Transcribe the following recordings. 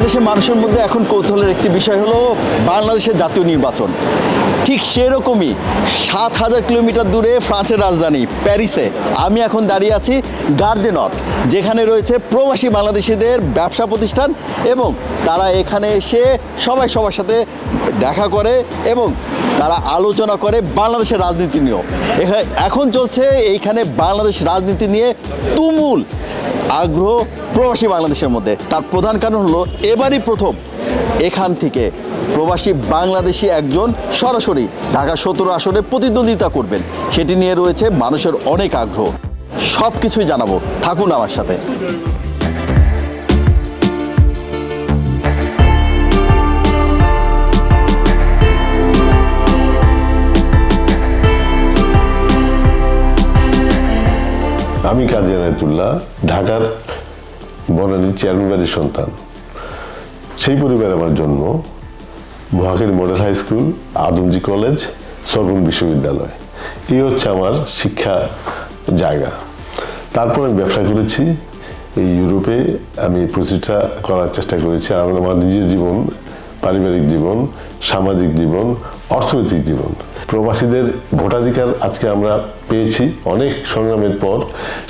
বাংলাদেশের মানুষের মধ্যে এখন কৌতূহলের একটি বিষয় হলো বাংলাদেশের জাতীয় নির্বাচন। ঠিক সেরকমই ৭,০০০ কিলোমিটার দূরে ফ্রান্সের রাজধানী প্যারিসে আমি এখন দাঁড়িয়ে আছি গার দে নর্ড, যেখানে রয়েছে প্রবাসী বাংলাদেশিদের ব্যবসা প্রতিষ্ঠান এবং তারা এখানে এসে সবাই সবার সাথে দেখা করে এবং তারা আলোচনা করে বাংলাদেশের রাজনীতি নিয়েও। এখন চলছে এইখানে বাংলাদেশ রাজনীতি নিয়ে তুমুল আগ্রহ প্রবাসী বাংলাদেশের মধ্যে। তার প্রধান কারণ হলো এবারই প্রথম এখান থেকে প্রবাসী বাংলাদেশি একজন সরাসরি ঢাকা ১৭ আসনে প্রতিদ্বন্দ্বিতা করবেন, সেটি নিয়ে রয়েছে মানুষের অনেক আগ্রহ। সব কিছুই জানাবো, থাকুন আমার সাথে। আমি কাজী এনায়েতুল্লাহ, ঢাকার বনানীর চেয়ারম্যান বাড়ির সন্তান। সেই পরিবারে আমার জন্ম। Mohakhali Model High School, Adamjee College, Sorbonne বিশ্ববিদ্যালয়, এই হচ্ছে আমার শিক্ষা জায়গা। তারপর আমি ব্যবসা করেছি। এই ইউরোপে আমি প্রতিষ্ঠা করার চেষ্টা করেছি। আর আমার নিজের জীবন, পারিবারিক জীবন, সামাজিক জীবন, অর্থনৈতিক জীবন। প্রবাসীদের ভোটাধিকার আজকে আমরা পেয়েছি অনেক সংগ্রামের পর।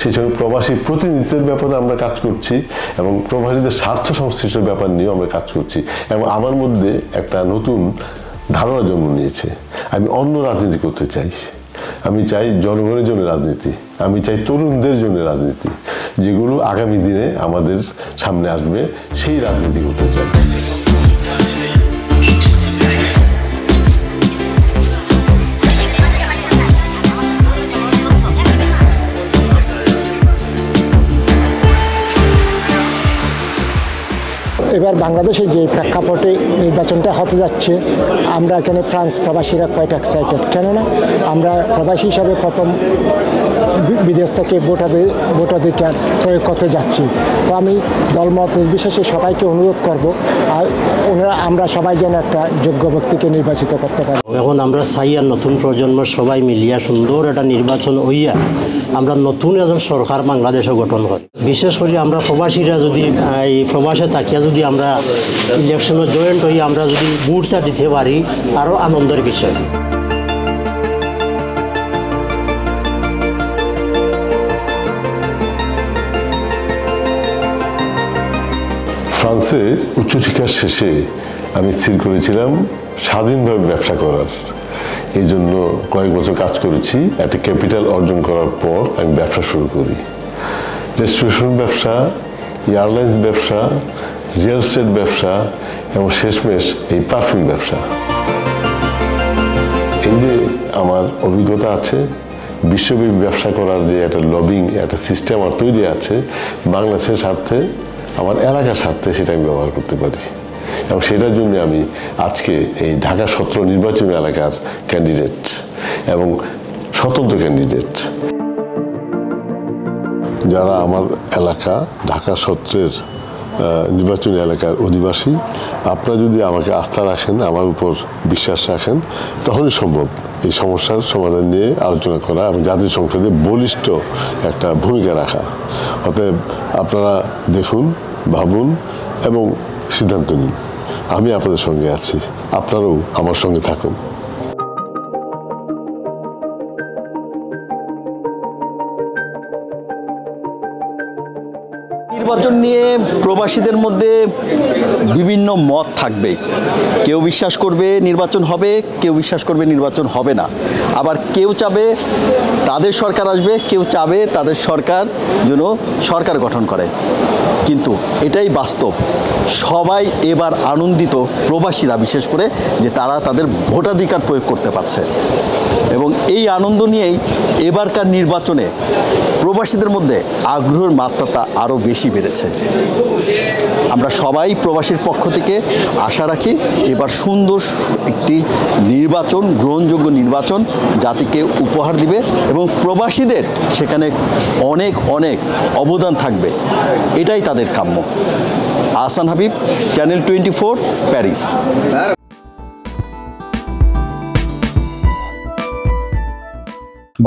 সেই সঙ্গে প্রবাসী প্রতিনিধিত্বের ব্যাপারে আমরা কাজ করছি এবং প্রবাসীদের স্বার্থ সংশ্লিষ্ট ব্যাপার নিয়েও আমরা কাজ করছি। এবং আমার মধ্যে একটা নতুন ধারণা জন্ম নিয়েছে। আমি অন্য রাজনীতি করতে চাই। আমি চাই জনগণের জন্য রাজনীতি, আমি চাই তরুণদের জন্য রাজনীতি, যেগুলো আগামী দিনে আমাদের সামনে আসবে, সেই রাজনীতি করতে চাই। এবার বাংলাদেশের যে প্রেক্ষাপটে নির্বাচনটা হতে যাচ্ছে, আমরা এখানে ফ্রান্স প্রবাসীরা কোয়াইট এক্সাইটেড। কেননা আমরা প্রবাসী হিসাবে প্রথম বিদেশ থেকে ভোটাধিকার প্রয়োগ করতে যাচ্ছি। তো আমি দলমত নির্বিশেষে সবাইকে অনুরোধ করব, আর আমরা সবাই যেন একটা যোগ্য ব্যক্তিকে নির্বাচিত করতে পারি। এখন আমরা চাই আর নতুন প্রজন্মের সবাই মিলিয়া সুন্দর একটা নির্বাচন হইয়া আমরা নতুন একজন সরকার বাংলাদেশে গঠন করি। বিশেষ করে আমরা প্রবাসীরা যদি এই প্রবাসে থাকিয়া যদি আমরা ইলেকশনে জয়েন্ট হই, আমরা যদি ভোটটা দিতে পারি, আরও আনন্দের বিষয়। ফ্রান্সে উচ্চশিক্ষার শেষে আমি স্থির করেছিলাম স্বাধীনভাবে ব্যবসা করার। এই জন্য কয়েক বছর কাজ করেছি। একটা ক্যাপিটাল অর্জন করার পর আমি ব্যবসা শুরু করি। রেস্টুরেশন ব্যবসা, এয়ারলাইন্স ব্যবসা, রিয়েল এস্টেট ব্যবসা এবং শেষমেশ এই পারফিউম ব্যবসা। এই যে আমার অভিজ্ঞতা আছে, বিশ্বব্যাপী ব্যবসা করার যে একটা লবিং, একটা সিস্টেম আমার তৈরি আছে, বাংলাদেশের স্বার্থে, আমার এলাকার স্বার্থে সেটা আমি ব্যবহার করতে পারি। এবং সেটার জন্য আমি আজকে এই ঢাকা ১৭ নির্বাচনী এলাকার ক্যান্ডিডেট এবং স্বতন্ত্র ক্যান্ডিডেট। যারা আমার এলাকা ঢাকা ১৭ নির্বাচনী এলাকার অধিবাসী, আপনারা যদি আমাকে আস্থা রাখেন, আমার উপর বিশ্বাস রাখেন, তখনই সম্ভব এই সমস্যার সমাধান নিয়ে আলোচনা করা এবং জাতীয় সংসদে বলিষ্ঠ একটা ভূমিকা রাখা। অতএব আপনারা দেখুন, ভাবুন এবং সিদ্ধান্ত নিন। আমি আপনাদের সঙ্গে আছি, আপনারাও আমার সঙ্গে থাকুন। নির্বাচন নিয়ে প্রবাসীদের মধ্যে বিভিন্ন মত থাকবে। কেউ বিশ্বাস করবে নির্বাচন হবে, কেউ বিশ্বাস করবে নির্বাচন হবে না। আবার কেউ চাবে তাদের সরকার আসবে, কেউ চাবে তাদের সরকার যেন সরকার গঠন করে। কিন্তু এটাই বাস্তব। সবাই এবার আনন্দিত, প্রবাসীরা বিশেষ করে, যে তারা তাদের ভোটাধিকার প্রয়োগ করতে পারছে। এবং এই আনন্দ নিয়েই এবারকার নির্বাচনে প্রবাসীদের মধ্যে আগ্রহের মাত্রাটা আরও বেশি বেড়েছে। আমরা সবাই প্রবাসীর পক্ষ থেকে আশা রাখি এবার সুন্দর একটি নির্বাচন, গ্রহণযোগ্য নির্বাচন জাতিকে উপহার দিবে এবং প্রবাসীদের সেখানে অনেক অনেক অবদান থাকবে, এটাই তাদের কাম্য। Ahsan Habib, channel 24, Paris.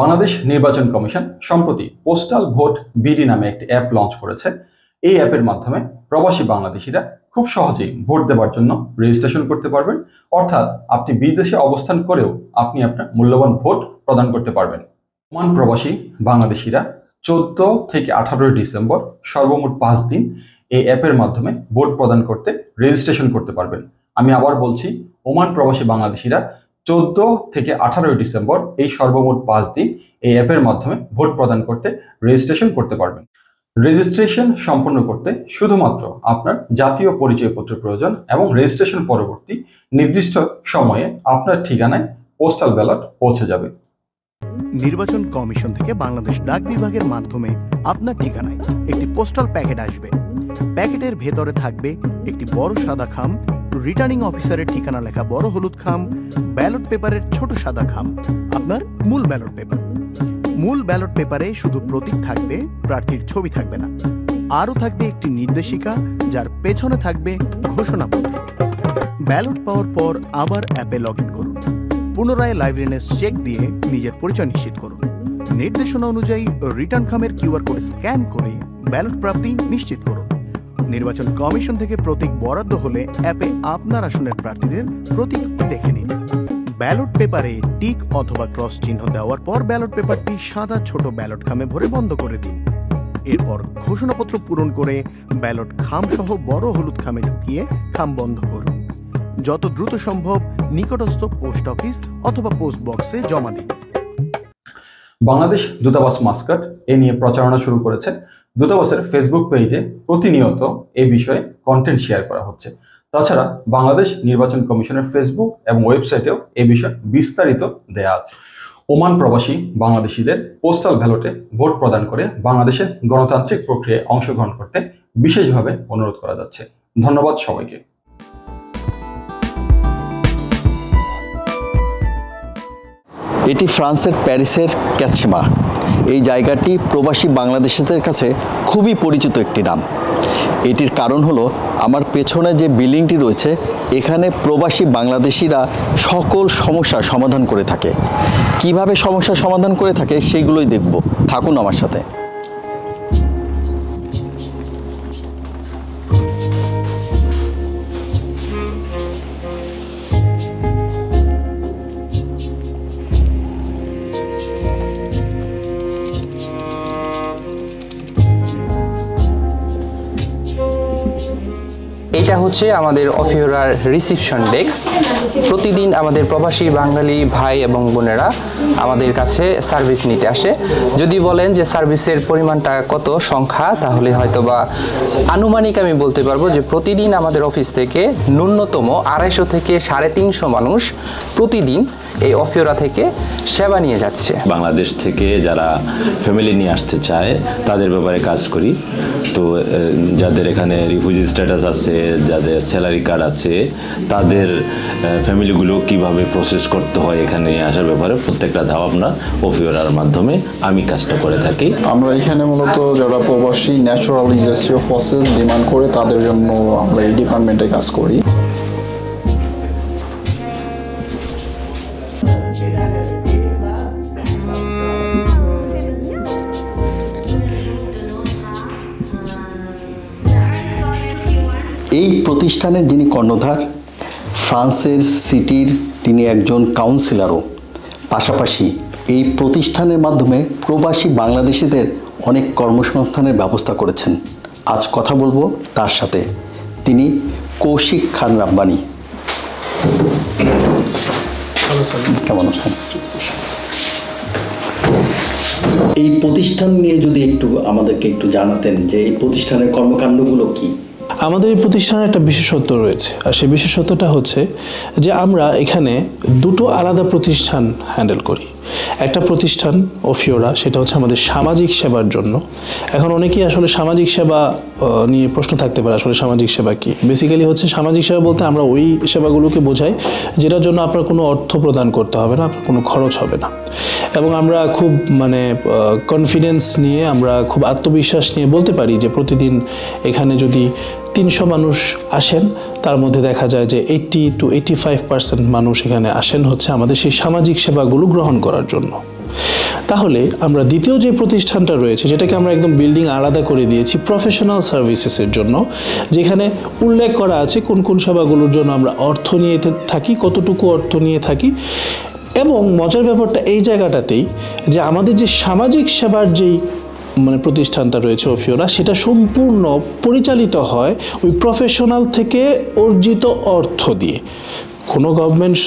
বাংলাদেশ নির্বাচন কমিশন সম্প্রতি পোস্টাল ভোট বিডি নামে একটি অ্যাপ লঞ্চ করেছে। এই অ্যাপের মাধ্যমে প্রবাসী বাংলাদেশিরা খুব সহজেই ভোট দেওয়ার জন্য রেজিস্ট্রেশন করতে পারবেন। অর্থাৎ আপনি বিদেশে অবস্থান করেও আপনি আপনার মূল্যবান ভোট প্রদান করতে পারবেন। ওমান প্রবাসী বাংলাদেশিরা 14 থেকে 18 ডিসেম্বর সর্বমোট 5 দিন এই অ্যাপের মাধ্যমে ভোট প্রদান করতে রেজিস্ট্রেশন করতে পারবেন। আমি আবার বলছি, ওমান প্রবাসী বাংলাদেশিরা 14 থেকে 18 ডিসেম্বর এই সর্বমোট 5 দিন এই অ্যাপের মাধ্যমে ভোট প্রদান করতে রেজিস্ট্রেশন করতে পারবেন। রেজিস্ট্রেশন সম্পন্ন করতে শুধুমাত্র আপনার জাতীয় পরিচয়পত্র প্রয়োজন এবং রেজিস্ট্রেশন পরবর্তী নির্দিষ্ট সময়ে আপনার ঠিকানায় পোস্টাল ব্যালট পৌঁছে যাবে। নির্বাচন কমিশন থেকে বাংলাদেশ ডাক বিভাগের মাধ্যমে আপনার ঠিকানায় একটি পোস্টাল প্যাকেট আসবে। প্যাকেটের ভেতরে থাকবে একটি বড় সাদা খাম, রিটার্নিং অফিসারের ঠিকানা লেখা বড় হলুদ খাম, ব্যালট পেপারের ছোট সাদা খাম, আপনার মূল ব্যালট পেপার। মূল ব্যালট পেপারে শুধু প্রতীক থাকবে, প্রার্থীর ছবি থাকবে না। আরও থাকবে একটি নির্দেশিকা, যার পেছনে থাকবে ঘোষণাপত্র। ব্যালট পাওয়ার পর আবার অ্যাপে লগ ইন করুন। পুনরায় লাইভলিনেস চেক দিয়ে নিজের পরিচয় নিশ্চিত করুন। নির্দেশনা অনুযায়ী রিটার্ন খামের কিউআর কোড স্ক্যান করে ব্যালট প্রাপ্তি নিশ্চিত করুন। নির্বাচন কমিশন থেকে প্রতীক বরাদ্দ হলে অ্যাপে আপনার আসনের প্রার্থীদের প্রতীক দেখে নিন। ব্যালট পেপারে টিক অথবা ক্রস চিহ্ন দেওয়ার পর ব্যালট পেপারটি সাদা ছোট ব্যালট খামে ভরে বন্ধ করে দিন। এরপর ঘোষণাপত্র পূরণ করে ব্যালট খাম সহ বড় হলুদ খামে ঢুকিয়ে খাম বন্ধ করুন। যত দ্রুত সম্ভব নিকটস্থ পোস্ট অফিস অথবা পোস্ট বক্সে জমা দিন। বাংলাদেশ দূতাবাস মাস্কাট এ নিয়ে প্রচারণা শুরু করেছে। দূতাবাসের ফেসবুক পেজে প্রতিনিয়ত এ বিষয়ে কন্টেন্ট শেয়ার করা হচ্ছে। তাছাড়া বাংলাদেশ নির্বাচন কমিশনের ফেসবুক এবং ওয়েবসাইটেও এ বিষয়ে বিস্তারিত দেয়া আছে। ওমান প্রবাসী বাংলাদেশিদের পোস্টাল ব্যালটে ভোট প্রদান করে বাংলাদেশের গণতান্ত্রিক প্রক্রিয়ায় অংশগ্রহণ করতে বিশেষভাবে অনুরোধ করা যাচ্ছে। ধন্যবাদ সবাইকে। এটি ফ্রান্সের প্যারিসের ক্যাচমা। এই জায়গাটি প্রবাসী বাংলাদেশিদের কাছে খুবই পরিচিত একটি নাম। এটির কারণ হলো আমার পেছনে যে বিল্ডিংটি রয়েছে, এখানে প্রবাসী বাংলাদেশিরা সকল সমস্যার সমাধান করে থাকে। কিভাবে সমস্যার সমাধান করে থাকে সেইগুলোই দেখব। থাকুন আমার সাথে। এটা হচ্ছে আমাদের অফিওরার রিসিপশন ডেস্ক। প্রতিদিন আমাদের প্রবাসী বাঙালি ভাই এবং বোনেরা আমাদের কাছে সার্ভিস নিতে আসে। যদি বলেন যে সার্ভিসের পরিমাণটা কত সংখ্যা, তাহলে হয়তোবা আনুমানিক আমি বলতে পারবো যে প্রতিদিন আমাদের অফিস থেকে ন্যূনতম 250 থেকে 350 মানুষ প্রতিদিন এই অফিওরা থেকে সেবা নিয়ে যাচ্ছে। বাংলাদেশ থেকে যারা ফ্যামিলি নিয়ে আসতে চায় তাদের ব্যাপারে কাজ করি। তো যাদের এখানে রিফিউজি স্ট্যাটাস আছে, যাদের স্যালারি কার্ড আছে, তাদের ফ্যামিলিগুলো কিভাবে প্রসেস করতে হয় এখানে আসার ব্যাপারে প্রত্যেকটা ধাপ আপনার অফিওরার মাধ্যমে আমি কাজটা করে থাকি। আমরা এখানে মূলত যারা প্রবাসী ন্যাচারালাইজেশন প্রসেস ডিমান্ড করে তাদের জন্য আমরা এই ডিপার্টমেন্টে কাজ করি। এই প্রতিষ্ঠানের যিনি কর্ণধার, ফ্রান্সের সিটির তিনি একজন কাউন্সিলরও। পাশাপাশি এই প্রতিষ্ঠানের মাধ্যমে প্রবাসী বাংলাদেশিদের অনেক কর্মসংস্থানের ব্যবস্থা করেছেন। আজ কথা বলবো তার সাথে। তিনি কৌশিক খান রাব্বানি। কেমন আছেন? এই প্রতিষ্ঠান নিয়ে যদি একটু আমাদেরকে একটু জানাতেন যে এই প্রতিষ্ঠানের কর্মকাণ্ডগুলো কি? আমাদের এই প্রতিষ্ঠানের একটা বিশেষত্ব রয়েছে, আর সেই বিশেষত্বটা হচ্ছে যে আমরা এখানে দুটো আলাদা প্রতিষ্ঠান হ্যান্ডেল করি। একটা প্রতিষ্ঠান অফিওরা, সেটা হচ্ছে আমাদের সামাজিক সেবার জন্য। এখন অনেকেই আসলে সামাজিক সেবা নিয়ে প্রশ্ন থাকতে পারে, আসলে সামাজিক সেবা কি? বেসিক্যালি হচ্ছে সামাজিক সেবা বলতে আমরা ওই সেবাগুলোকে বোঝাই যেটার জন্য আপনার কোনো অর্থ প্রদান করতে হবে না, আপনার কোনো খরচ হবে না। এবং আমরা খুব কনফিডেন্স নিয়ে, আমরা খুব আত্মবিশ্বাস নিয়ে বলতে পারি যে প্রতিদিন এখানে যদি 300 মানুষ আসেন, তার মধ্যে দেখা যায় যে 80 to 85% মানুষ এখানে আসেন হচ্ছে আমাদের সেই সামাজিক সেবাগুলো গ্রহণ করার জন্য। তাহলে আমরা দ্বিতীয় যে প্রতিষ্ঠানটা রয়েছে, যেটাকে আমরা একদম বিল্ডিং আলাদা করে দিয়েছি প্রফেশনাল সার্ভিসেসের জন্য, যেখানে উল্লেখ করা আছে কোন কোন সেবাগুলোর জন্য আমরা অর্থ নিয়ে থাকি, কতটুকু অর্থ নিয়ে থাকি। এবং মজার ব্যাপারটা এই জায়গাটাতেই যে আমাদের যে সামাজিক সেবার যেই প্রতিষ্ঠানটা রয়েছে অফিওরা, সেটা সম্পূর্ণ পরিচালিত হয় ওই প্রফেশনাল থেকে অর্জিত অর্থ দিয়ে। কোনো গভর্নমেন্ট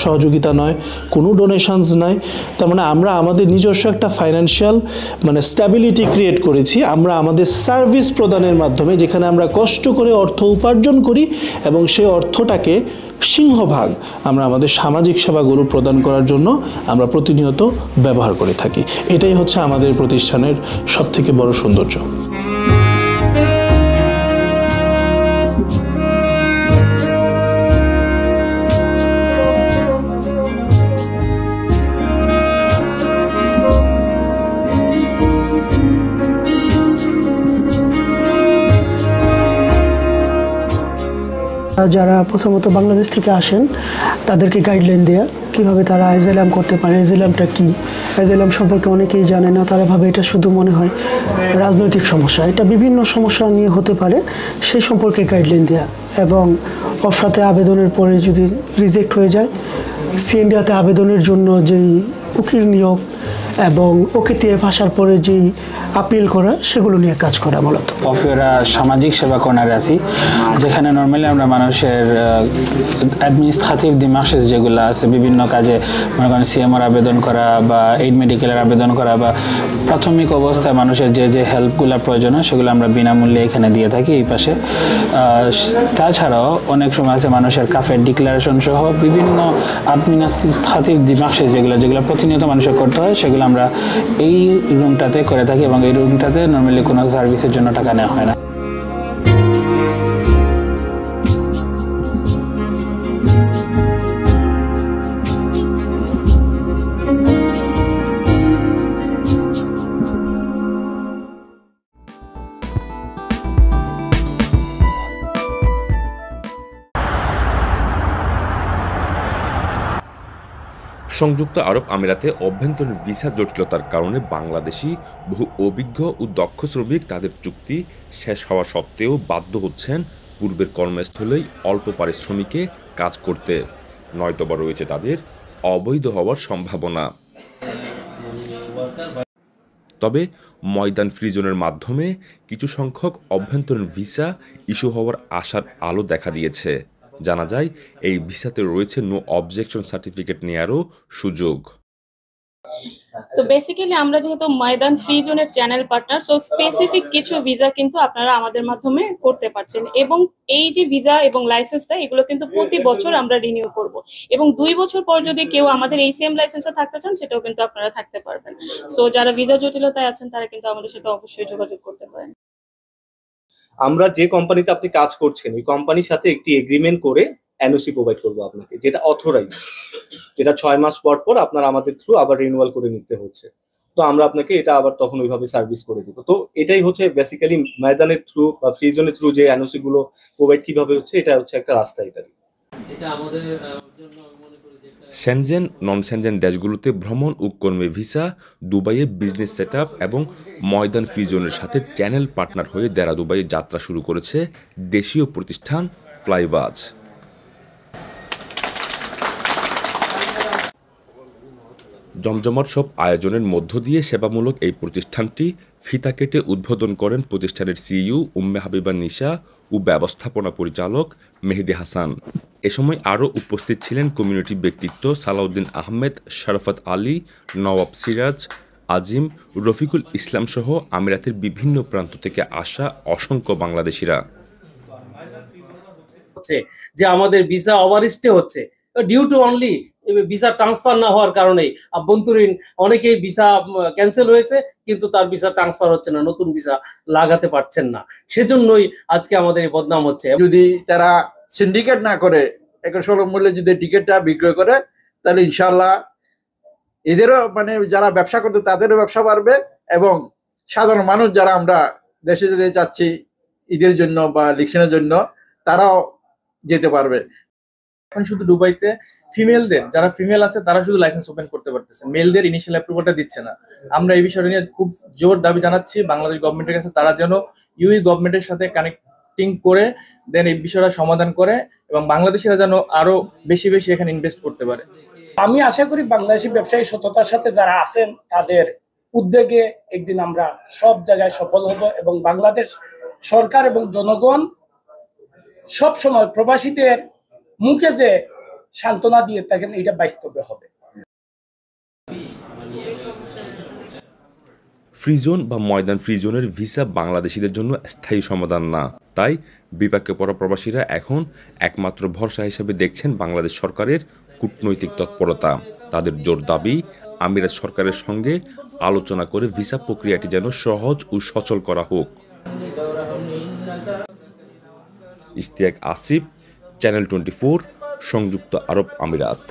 সহযোগিতা নয়, কোনো ডোনেশনস নয়। তার মানে আমরা আমাদের নিজস্ব একটা ফাইন্যান্সিয়াল স্ট্যাবিলিটি ক্রিয়েট করেছি আমরা আমাদের সার্ভিস প্রদানের মাধ্যমে, যেখানে আমরা কষ্ট করে অর্থ উপার্জন করি এবং সেই অর্থটাকে সিংহভাগ আমরা আমাদের সামাজিক সেবাগুলো প্রদান করার জন্য আমরা প্রতিনিয়ত ব্যবহার করে থাকি। এটাই হচ্ছে আমাদের প্রতিষ্ঠানের সবথেকে বড় সৌন্দর্য। যারা প্রথমত বাংলাদেশ থেকে আসেন তাদেরকে গাইডলাইন দেয়া, কীভাবে তারা অ্যাজাইলাম করতে পারে, অ্যাজাইলামটা কী, অ্যাজাইলাম সম্পর্কে অনেকেই জানে না, তারা ভাবে এটা শুধু মনে হয় রাজনৈতিক সমস্যা, এটা বিভিন্ন সমস্যা নিয়ে হতে পারে, সেই সম্পর্কে গাইডলাইন দেয়া। এবং অফরাতে আবেদনের পরে যদি রিজেক্ট হয়ে যায়, সিএনডিআতে আবেদনের জন্য যেই উকিল নিয়োগ এবং ওকেটিএফ আসার পরে যেই আপিল করা, সেগুলো নিয়ে কাজ করা মূলত। অফিওরা সামাজিক সেবা কর্নারে আছি, যেখানে নর্মালি আমরা মানুষের অ্যাডমিনিস্ট্রেটিভ ডিমার্কস যেগুলো আছে বিভিন্ন কাজে, মনে করেন সিএমআর আবেদন করা বা এইড মেডিকেলের আবেদন করা বা প্রাথমিক অবস্থায় মানুষের যে যে হেল্পগুলো প্রয়োজন হয় সেগুলো আমরা বিনামূল্যে এখানে দিয়ে থাকি এই পাশে। তাছাড়াও অনেক সময় আছে মানুষের কাফের ডিক্লারেশন সহ বিভিন্ন অ্যাডমিনিস্ট্রেটিভ ডিমার্কস যেগুলো প্রতিনিয়ত মানুষের করতে হয়, সেগুলো আমরা এই রুমটাতে করে থাকি এবং এই রুমটাতে নর্মালি কোনো সার্ভিসের জন্য টাকা নেওয়া হয় না। সংযুক্ত আরব আমিরাতে অভ্যন্তরীণ ভিসা জটিলতার কারণে বাংলাদেশি বহু অভিজ্ঞ ও দক্ষ শ্রমিক তাদের চুক্তি শেষ হওয়া সত্ত্বেও বাধ্য হচ্ছেন পূর্বের কর্মস্থলেই অল্প পারিশ্রমিকে কাজ করতে, নয়তোবা রয়েছে তাদের অবৈধ হওয়ার সম্ভাবনা। তবে ময়দান ফ্রি জোনের মাধ্যমে কিছু সংখ্যক অভ্যন্তরীণ ভিসা ইস্যু হওয়ার আশার আলো দেখা দিয়েছে। জানা যায় এই ভিসাতে রয়েছে নো অবজেকশন সার্টিফিকেট নেয়ারও সুযোগ। তো বেসিক্যালি আমরা যেহেতু ময়দান ফ্রি জোনের চ্যানেল পার্টনার, সো স্পেসিফিক কিছু ভিসা কিন্তু আপনারা আমাদের মাধ্যমে করতে পারছেন এবং এই যে ভিসা এবং লাইসেন্সটা এগুলো কিন্তু প্রতি বছর আমরা রিনিউ করব এবং 2 বছর পর যদি কেউ আমাদের এই সেম লাইসেন্সে থাকতে চান সেটাও কিন্তু আপনারা থাকতে পারবেন। সো যারা ভিসা জটিলতায় আছেন তারা কিন্তু আমাদের সাথে অবশ্যই যোগাযোগ করতে পারেন। আমরা যে কোম্পানিতে আপনি কাজ করছেন ওই কোম্পানির সাথে একটি এগ্রিমেন্ট করে এনওসি প্রোভাইড করবো আপনাকে, যেটা অথরাইজ, যেটা 6 মাস পর পর আপনার আমাদের থ্রু আবার রিনিউয়াল করে নিতে হচ্ছে। তো আমরা আপনাকে এটা আবার তখন ওইভাবে সার্ভিস করে দেবো। তো এটাই হচ্ছে বেসিক্যালি ময়দানের থ্রু বা ফ্রি জোনের থ্রু যে এনওসি গুলো প্রোভাইড কিভাবে হচ্ছে, এটা হচ্ছে একটা রাস্তা। এটা আমাদের জন্য সেনজেন নন সেনজেন দেশগুলোতে ভ্রমণ ও কর্মী ভিসা, দুবাইয়ে বিজনেস সেটআপ এবং ময়দান ফ্রি জোনের সাথে চ্যানেল পার্টনার হয়ে দেরা দুবাইয়ে যাত্রা শুরু করেছে দেশীয় প্রতিষ্ঠান ফ্লাইবাজ। জমজমাট সব আয়োজনের মধ্য দিয়ে সেবামূলক এই প্রতিষ্ঠানটি ফিতা কেটে উদ্বোধন করেন প্রতিষ্ঠানের সিইও উম্মে হাবিবা নিশা ও ব্যবস্থাপনা পরিচালক মেহেদি হাসান। এ সময় আরও উপস্থিত ছিলেন কমিউনিটি ব্যক্তিত্ব সালাউদ্দিন আহমেদ, শরাফত আলী, নওয়াব সিরাজ, আজিম, রফিকুল ইসলাম সহ আমিরাতের বিভিন্ন প্রান্ত থেকে আসা অসংখ্য বাংলাদেশিরা। যে আমাদের ভিসা ওভারস্টে হচ্ছে due to only visa transfer না হওয়ার কারণে আভ্যন্তরীণ অনেকেই ভিসা ক্যান্সেল হয়েছে, কিন্তু তার ভিসা ট্রান্সফার হচ্ছে না, নতুন ভিসা লাগাতে পারছেন না, সেজন্যই আজকে আমাদের এই বদনাম হচ্ছে। যদি তারা সিন্ডিকেট না করে একটা সুলভ মূল্যে যদি টিকিটটা বিক্রয় করে, তাহলে ইনশাল্লাহ এদেরও যারা ব্যবসা করতে তাদেরও ব্যবসা বাড়বে এবং সাধারণ মানুষ যারা আমরা দেশে যেতে চাচ্ছি ঈদের জন্য বা ইলেকশনের জন্য, তারাও যেতে পারবে। এখন শুধু দুবাইতে ফিমেলদের, যারা ফিমেল আছে তারা শুধু লাইসেন্স ওপেন করতে পারতেছে, মেলদের ইনিশিয়াল অ্যাপ্রুভালটা দিচ্ছে না। আমরা এই বিষয়টা নিয়ে খুব জোর দাবি জানাচ্ছি বাংলাদেশ গভর্নমেন্টের কাছে, তারা যেন ইউই গভর্নমেন্টের সাথে কানেক্টিং করে দেন এই বিষয়টা সমাধান করে এবং বাংলাদেশিরা যেন আরো বেশি বেশি এখানে ইনভেস্ট করতে পারে। আমি আশা করি বাংলাদেশি ব্যবসায়ী সততার সাথে যারা আছেন তাদের উদ্যোগে একদিন আমরা সব জায়গায় সফল হব এবং বাংলাদেশ সরকার এবং জনগণ সব সময় প্রবাসীদের মুখে যে সান্ত্বনা দিয়ে থাকেন এটা বাস্তবে হবে। ফ্রি জোন বা ময়দান ফ্রি জোনের ভিসা বাংলাদেশিদের জন্য স্থায়ী সমাধান না, তাই বিপাকে পড়া প্রবাসীরা এখন একমাত্র ভরসা হিসেবে দেখছেন বাংলাদেশ সরকারের কূটনৈতিক তৎপরতা। তাদের জোর দাবি আমিরাত সরকারের সঙ্গে আলোচনা করে ভিসা প্রক্রিয়াটি যেন সহজ ও সচল করা হোক। ইশতিয়াক আসিফ, চ্যানেল 24, সংযুক্ত আরব আমিরাত।